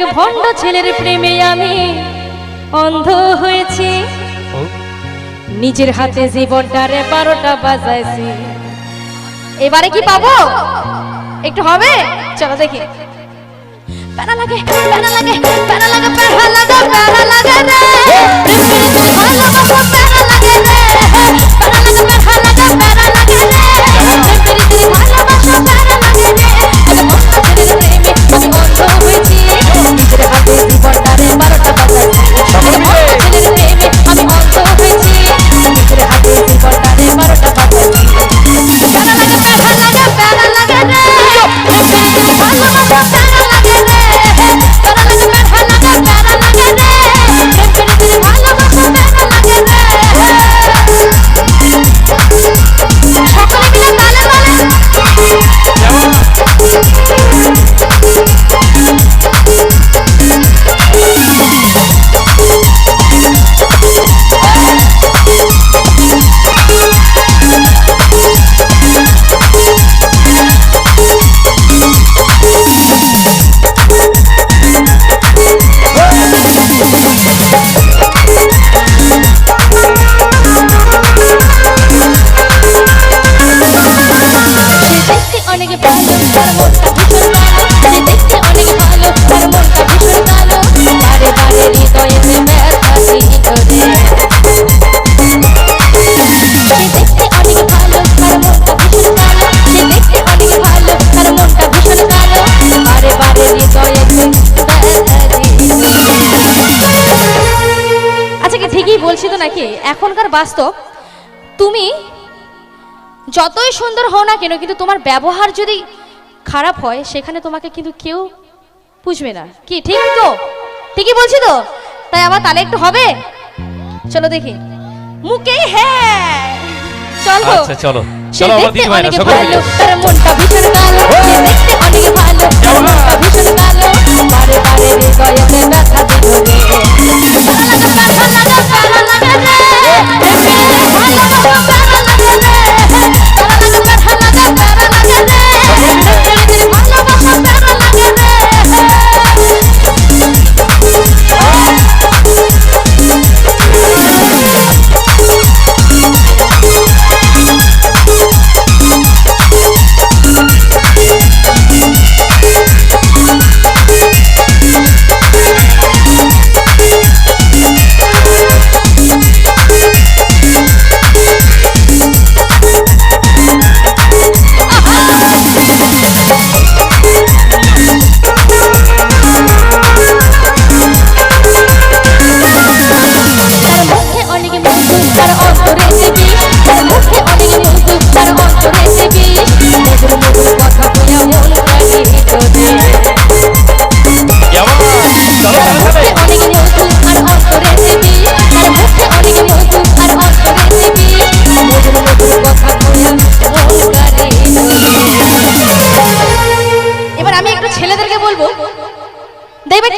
এক ভণ্ড ছেলের প্রেমে আমি অন্ধ হয়েছি, নিজের হাতে জীবনটারে 12টা বাজাইছি। এবারে কি পাবো? একটু হবে, চলো দেখি। প্যারা লাগে প্যারা লাগে প্যারা লাগে প্যারা লাগে প্যারা লাগে রে, ভালোবাসা প্যারা লাগে রে, প্যারা লাগে প্যারা লাগে প্যারা লাগে রে, ভালোবাসা প্যারা লাগে রে। এক ভণ্ড ছেলের প্রেমে আমি অন্ধ হয়েছি, নিজের হাতে জীবনটারে 12টা বাজাইছি। এক ভণ্ড ছেলের প্রেমে আমি অন্ধ হয়েছি, নিজের হাতে জীবনটারে 12টা বাজাইছি। প্যারা লাগে প্যারা লাগে প্যারা লাগে রে, ভালোবাসা প্যারা লাগে রে, প্যারা লাগে প্যারা লাগে প্যারা লাগে রে, ভালোবাসা প্যারা লাগে রে। সকলে মিলে তালে বলছি তো নাকি এখনকার বাস্তব। তুমি যতই সুন্দর হও না কেন, কিন্তু তোমার ব্যবহার যদি খারাপ হয় সেখানে তোমাকে কিন্তু কেউ বুঝবে না। কি ঠিক তো? ঠিকই বলছি তো? তাই আবার তাহলে একটু হবে, চলো দেখি। মুখে হ্যাঁ চলো, আচ্ছা চলো চলো আমার দিদি ভাইরা সকলে মিলে। তার মনটা ভীষণ কালো, দেখতে অনেক ভালো, তার মনটা ভীষণ কালো, বারে বারে হৃদয়ে ব্যথা দিল রে, প্যারা লাগে প্যারা লাগে প্যারা লাগে রে, ভালোবাসা প্যারা লাগে রে, প্যারা লাগে প্যারা লাগে প্যারা লাগে রে, ভালোবাসা প্যারা লাগে রে।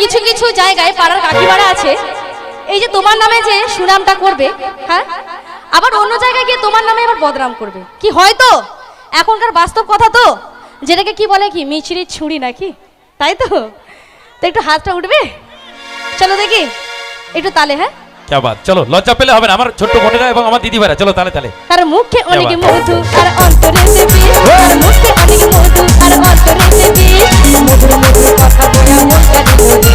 কিছু কিছু জায়গায় পাড়ার কাকিমারা আছে, এই যে তোমার নামে যে সুনামটা করবে, হ্যাঁ, আবার অন্য জায়গায় গিয়ে তোমার নামে আবার বদনাম করবে। কি হয় তো এখনকার বাস্তব কথা তো, যেটাকে কি বলে কি মিছরি ছুরি নাকি, তাই তো? তো একটু হাতটা উঠবে, চলো দেখি একটু তালে। হ্যাঁ क्या बात, चलो লজ্জা পেলে হবে না আমার ছোট্ট বোনেরা এবং আমার দিদি ভাইরা, চলো তালে তালে। তার মুখে অনেক মধু আর অন্তরে সে বিষ, তার মুখে অনেক মধু আর অন্তরে সে বিষ, মধুর মধুর কথা বলে মনটা দিল রে,